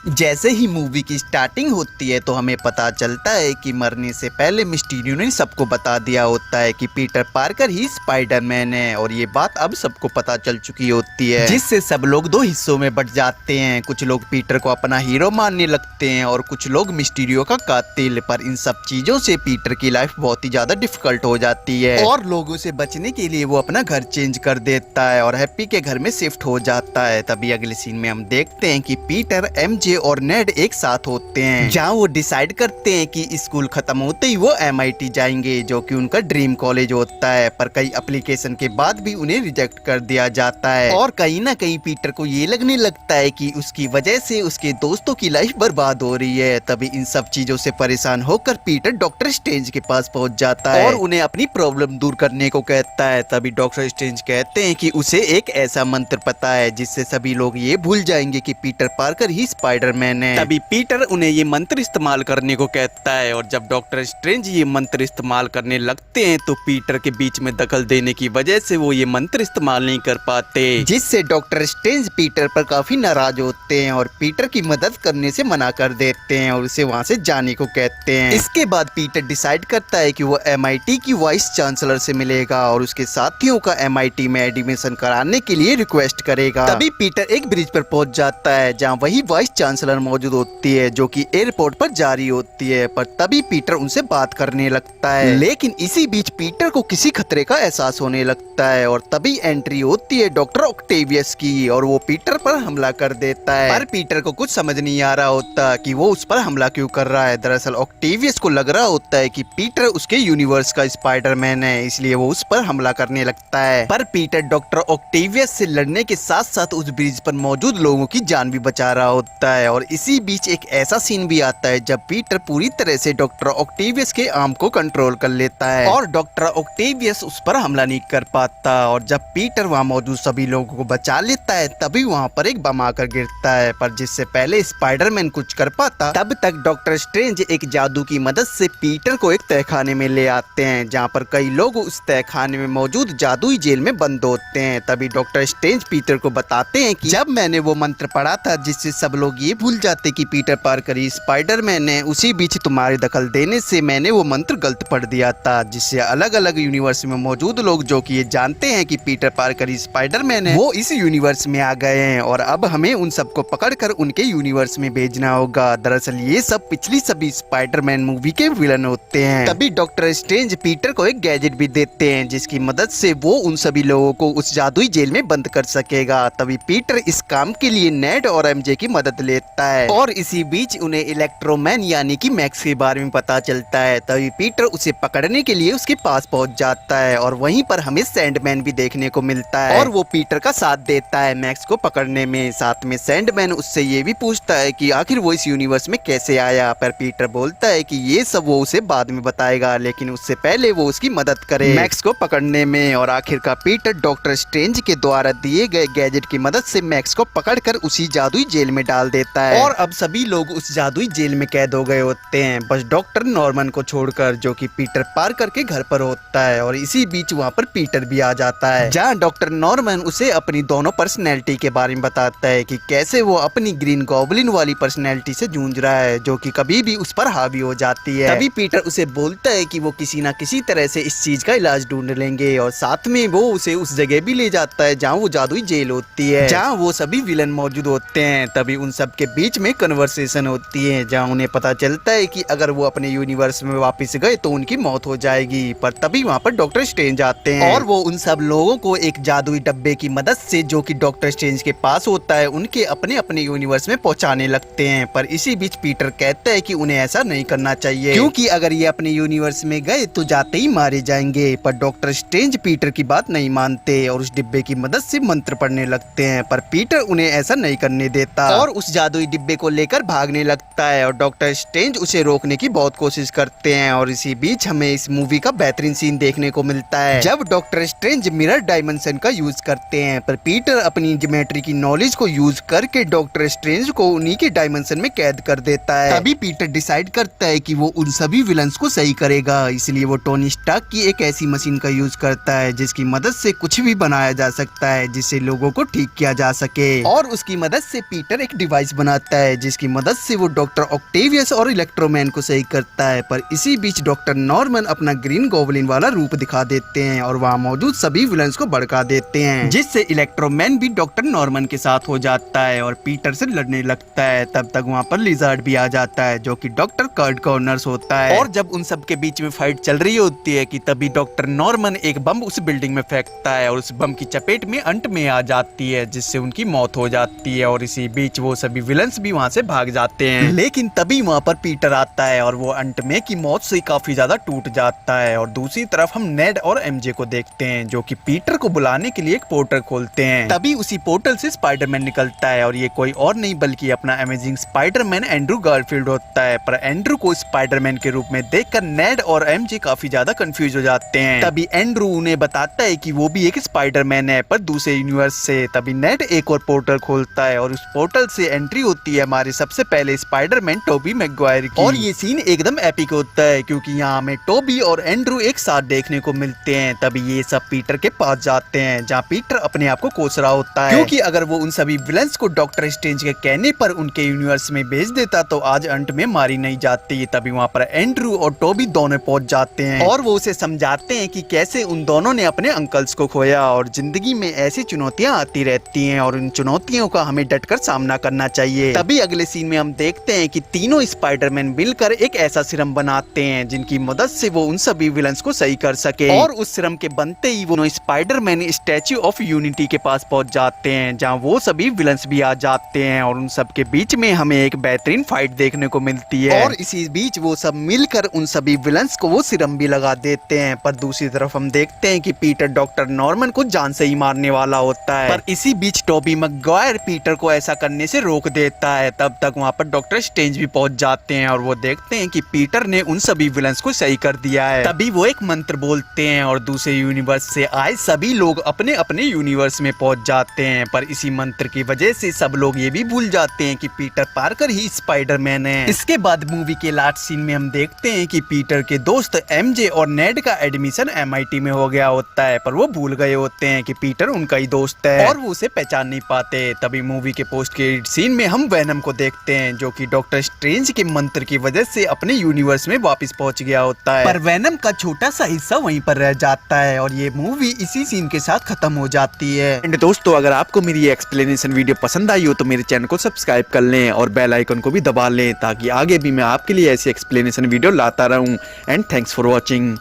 जैसे ही मूवी की स्टार्टिंग होती है तो हमें पता चलता है कि मरने से पहले मिस्टीरियो ने सबको बता दिया होता है कि पीटर पार्कर ही स्पाइडरमैन है, और ये बात अब सबको पता चल चुकी होती है, जिससे सब लोग दो हिस्सों में बट जाते हैं। कुछ लोग पीटर को अपना हीरो मानने लगते हैं और कुछ लोग मिस्टीरियो का कातिल। पर इन सब चीजों से पीटर की लाइफ बहुत ही ज्यादा डिफिकल्ट हो जाती है और लोगों से बचने के लिए वो अपना घर चेंज कर देता है और हैप्पी के घर में शिफ्ट हो जाता है। तभी अगले सीन में हम देखते हैं कि पीटर, एमजे और नेड एक साथ होते हैं, जहाँ वो डिसाइड करते हैं कि स्कूल खत्म होते ही वो MIT जाएंगे, जो कि उनका ड्रीम कॉलेज होता है। पर कई एप्लीकेशन के बाद भी उन्हें रिजेक्ट कर दिया जाता है और कहीं ना कहीं पीटर को ये लगने लगता है कि उसकी वजह से उसके दोस्तों की लाइफ बर्बाद हो रही है। तभी इन सब चीजों से परेशान होकर पीटर डॉक्टर स्ट्रेंज के पास पहुंच जाता है और उन्हें अपनी प्रॉब्लम दूर करने को कहता है। तभी डॉक्टर स्ट्रेंज कहते हैं कि उसे एक ऐसा मंत्र पता है जिससे सभी लोग ये भूल जाएंगे कि पीटर पार्कर ही स्पाइडरमैन है। तभी पीटर उन्हें ये मंत्र इस्तेमाल करने को कहता है और जब डॉक्टर स्ट्रेंज ये मंत्र इस्तेमाल करने लगते हैं तो पीटर के बीच में दखल देने की वजह से वो ये मंत्र इस्तेमाल नहीं कर पाते, जिससे डॉक्टर स्ट्रेंज पीटर पर काफी नाराज होते हैं और पीटर की मदद करने से मना कर देते हैं और उसे वहाँ से जाने को कहते हैं। इसके बाद पीटर डिसाइड करता है कि वो MIT की वाइस चांसलर से मिलेगा और उसके साथियों का MIT में एडमिशन कराने के लिए रिक्वेस्ट करेगा। तभी पीटर एक ब्रिज पर पहुंच जाता है जहाँ वही वाइस चांसलर मौजूद होती है, जो कि एयरपोर्ट पर जा रही होती है। पर तभी पीटर उनसे बात करने लगता है, लेकिन इसी बीच पीटर को किसी खतरे का एहसास होने लगता है और तभी एंट्री होती है डॉक्टर ऑक्टेवियस की और वो पीटर पर हमला कर देता है। पर पीटर को कुछ समझ नहीं आ रहा होता कि वो उस पर हमला क्यों कर रहा है। दरअसल ऑक्टेवियस को लग रहा होता है कि पीटर उसके यूनिवर्स का स्पाइडरमैन है, इसलिए वो उस पर हमला करने लगता है। पर पीटर डॉक्टर ऑक्टेवियस से लड़ने के साथ साथ उस ब्रिज पर मौजूद लोगों की जान भी बचा रहा होता है और इसी बीच एक ऐसा सीन भी आता है जब पीटर पूरी तरह से डॉक्टर ऑक्टेवियस के आर्म को कंट्रोल कर लेता है और डॉक्टर ऑक्टेवियस उस पर हमला नहीं कर पाता। और जब पीटर वहाँ मौजूद सभी लोगों को बचा लेता है तभी वहाँ पर एक बम आकर गिरता है। पर जिससे पहले स्पाइडरमैन कुछ कर पाता तब तक डॉक्टर स्ट्रेंज एक जादू की मदद से पीटर को एक तहखाने में ले आते हैं, जहाँ पर कई लोग उस तहखाने में मौजूद जादुई जेल में बंद होते हैं। तभी डॉक्टर स्ट्रेंज पीटर को बताते हैं कि जब मैंने वो मंत्र पढ़ा था जिससे सब लोग ये भूल जाते कि पीटर पार्कर ही स्पाइडरमैन है, उसी बीच तुम्हारे दखल देने से मैंने वो मंत्र गलत पढ़ दिया था, जिससे अलग अलग यूनिवर्स में मौजूद लोग जो कि ये जानते हैं कि पीटर पार्कर ही स्पाइडरमैन है वो इस यूनिवर्स में आ गए हैं और अब हमें उन सबको पकड़कर उनके यूनिवर्स में भेजना होगा। दरअसल ये सब पिछली सभी स्पाइडरमैन मूवी के विलन होते हैं। तभी डॉक्टर स्ट्रेंज पीटर को एक गैजेट भी देते हैं जिसकी मदद से वो उन सभी लोगों को उस जादुई जेल में बंद कर सकेगा। तभी पीटर इस काम के लिए नेड और MJ की मदद लेता है और इसी बीच उन्हें इलेक्ट्रोमैन यानी कि मैक्स के बारे में पता चलता है। तभी पीटर उसे पकड़ने के लिए उसके पास पहुंच जाता है और वहीं पर हमें सैंडमैन भी देखने को मिलता है और वो पीटर का साथ देता है मैक्स को पकड़ने में। साथ में सैंडमैन उससे ये भी पूछता है कि आखिर वो इस यूनिवर्स में कैसे आया, पर पीटर बोलता है कि ये सब वो उसे बाद में बताएगा, लेकिन उससे पहले वो उसकी मदद करे मैक्स को पकड़ने में। और आखिरकार पीटर डॉक्टर स्ट्रेंज के द्वारा दिए गए गैजेट की मदद से मैक्स को पकड़कर उसी जादुई जेल में डाल देता है और अब सभी लोग उस जादुई जेल में कैद हो गए होते हैं, बस डॉक्टर नॉर्मन को छोड़कर, जो कि पीटर पार्कर के घर पर होता है। और इसी बीच वहाँ पर पीटर भी आ जाता है, जहाँ डॉक्टर नॉर्मन उसे अपनी दोनों पर्सनैलिटी के बारे में बताता है कि कैसे वो अपनी ग्रीन गॉबलिन वाली पर्सनैलिटी से जूझ रहा है, जो कि कभी भी उस पर हावी हो जाती है। तभी पीटर उसे बोलता है कि वो किसी न किसी तरह से इस चीज का इलाज ढूंढ लेंगे और साथ में वो उसे उस जगह भी ले जाता है जहाँ वो जादुई जेल होती है, जहाँ वो सभी विलन मौजूद होते हैं। तभी उन सब के बीच में कन्वर्सेशन होती है जहाँ उन्हें पता चलता है कि अगर वो अपने यूनिवर्स में वापस गए तो उनकी मौत हो जाएगी। पर तभी वहाँ पर डॉक्टर स्ट्रेंज आते हैं और वो उन सब लोगों को एक जादुई डब्बे की मदद से, जो कि डॉक्टर स्ट्रेंज के पास होता है, उनके अपने अपने यूनिवर्स में पहुंचाने लगते हैं। पर इसी बीच पीटर कहता है कि उन्हें ऐसा नहीं करना चाहिए, क्योंकि अगर ये अपने यूनिवर्स में गए तो जाते ही मारे जाएंगे। पर डॉक्टर स्ट्रेंज पीटर की बात नहीं मानते और उस डिब्बे की मदद से मंत्र पढ़ने लगते हैं, पर पीटर उन्हें ऐसा नहीं करने देता और उस जादुई डिब्बे को लेकर भागने लगता है और डॉक्टर स्ट्रेंज उसे रोकने की बहुत कोशिश करते हैं। और इसी बीच हमें इस मूवी का बेहतरीन सीन देखने को मिलता है जब डॉक्टर स्ट्रेंज मिरर डायमेंशन का यूज करते हैं, पर पीटर अपनी ज्योमेट्री की नॉलेज को यूज करके डॉक्टर स्ट्रेंज को उन्हीं के डायमेंशन में कैद कर देता है। तभी पीटर डिसाइड करता है कि वो उन सभी विलन्स को सही करेगा, इसलिए वो टोनी स्टार्क की एक ऐसी मशीन का यूज करता है जिसकी मदद से कुछ भी बनाया जा सकता है जिससे लोगों को ठीक किया जा सके। और उसकी मदद से पीटर एक डिवाइस बनाता है जिसकी मदद से वो डॉक्टर ऑक्टेवियस और इलेक्ट्रोमैन को सही करता है। पर इसी बीच डॉक्टर नॉर्मन अपना ग्रीन गॉब्लिन वाला रूप दिखा देते हैं और वहाँ मौजूद सभी विलन्स को भड़का देते हैं, जिससे इलेक्ट्रोमैन भी डॉक्टर नॉर्मन के साथ हो जाता है और पीटर से लड़ने लगता है। तब तक वहाँ पर लिजार्ड भी आ जाता है जो कि डॉक्टर कर्ट कॉर्नर्स होता है। और जब उन सब के बीच में फाइट चल रही होती है कि तभी डॉक्टर नॉर्मन एक बम उस बिल्डिंग में फेंकता है और उस बम की चपेट में अंट में आ जाती है, जिससे उनकी मौत हो जाती है। और इसी बीच वो सभी विलन्स भी वहाँ से भाग जाते हैं। लेकिन तभी वहाँ पर पीटर आता है और वो अंट में की मौत से काफी ज्यादा टूट जाता है। और दूसरी तरफ हम नेड और एमजे को देखते हैं जो कि पीटर को बुलाने के लिए एक पोर्टल खोलते हैं। तभी उसी पोर्टल से स्पाइडरमैन निकलता है और ये कोई और नहीं बल्कि अपना अमेजिंग स्पाइडरमैन एंड्रू गारफील्ड होता है। पर एंड्रू को स्पाइडरमैन के रूप में देखकर नेड और एमजे काफी ज्यादा कंफ्यूज हो जाते हैं। तभी एंड्रू उन्हें बताता है कि वो भी एक स्पाइडरमैन है पर दूसरे यूनिवर्स से। तभी नेड एक और पोर्टल खोलता है और उस पोर्टल से एंट्री होती है हमारे सबसे पहले स्पाइडरमैन टोबी मैगवायर की। और ये सीन एकदम एपिक होता है क्योंकि यहाँ हमें टोबी और एंड्रू एक साथ देखने को मिलते हैं। तभी ये सब पीटर के पास जाते हैं जहाँ पीटर अपने आप को कोस रहा होता है क्योंकि अगर वो उन सभी विलन्स को डॉक्टर स्ट्रेंज के कहने पर उनके यूनिवर्स में भेज देता तो आज अंत में मारी नहीं जाती। तभी वहाँ पर एंड्रू और टोबी दोनों पहुंच जाते हैं और वो उसे समझाते हैं कि कैसे उन दोनों ने अपने अंकल्स को खोया और जिंदगी में ऐसी चुनौतियां आती रहती हैं और उन चुनौतियों का हमें डटकर सामना करना चाहिए। तभी अगले सीन में हम देखते हैं कि तीनों स्पाइडरमैन मिलकर एक ऐसा सीरम बनाते हैं जिनकी मदद से वो उन सभी विलन्स को सही कर सके। और उस सीरम के बनते ही वो स्पाइडरमैन स्टैच्यू ऑफ यूनिटी के पास पहुंच जाते हैं जहाँ वो सभी विलन्स भी आ जाते हैं और उन सब के बीच में हमें एक बेहतरीन फाइट देखने को मिलती है। और इसी बीच वो सब मिलकर उन सभी विलन्स को वो सीरम भी लगा देते हैं। पर दूसरी तरफ हम देखते हैं कि पीटर डॉक्टर नॉर्मन को जान से ही मारने वाला होता है। पर इसी बीच टोबी मैगवायर पीटर को ऐसा करने से रोक देता है। तब तक वहाँ पर डॉक्टर स्ट्रेंज भी पहुंच जाते हैं और वो देखते हैं कि पीटर ने उन सभी विलन्स को सही कर दिया है। तभी वो एक मंत्र बोलते हैं और दूसरे यूनिवर्स से आए सभी लोग अपने अपने यूनिवर्स में पहुंच जाते हैं। पर इसी मंत्र की वजह से सब लोग ये भी भूल जाते हैं कि पीटर पार्कर ही स्पाइडरमैन है। इसके बाद मूवी के लास्ट सीन में हम देखते हैं कि पीटर के दोस्त एमजे और नेड का एडमिशन MIT में हो गया होता है पर वो भूल गए होते हैं कि पीटर उनका ही दोस्त है और वो उसे पहचान नहीं पाते। तभी मूवी के पोस्ट क्रेडिट सीन में हम वेनम को देखते हैं जो कि डॉक्टर स्ट्रेंज के मंत्र की वजह से अपने यूनिवर्स में वापस पहुंच गया होता है। पर वेनम का छोटा सा हिस्सा वहीं पर रह जाता है और ये मूवी इसी सीन के साथ खत्म हो जाती है। एंड दोस्तों अगर आपको मेरी ये एक्सप्लेनेशन वीडियो पसंद आई हो तो मेरे चैनल को सब्सक्राइब कर लें और बेल आइकन को भी दबा लें ताकि आगे भी मैं आपके लिए ऐसी एक्सप्लेनेशन वीडियो लाता रहूं। And thanks for watching.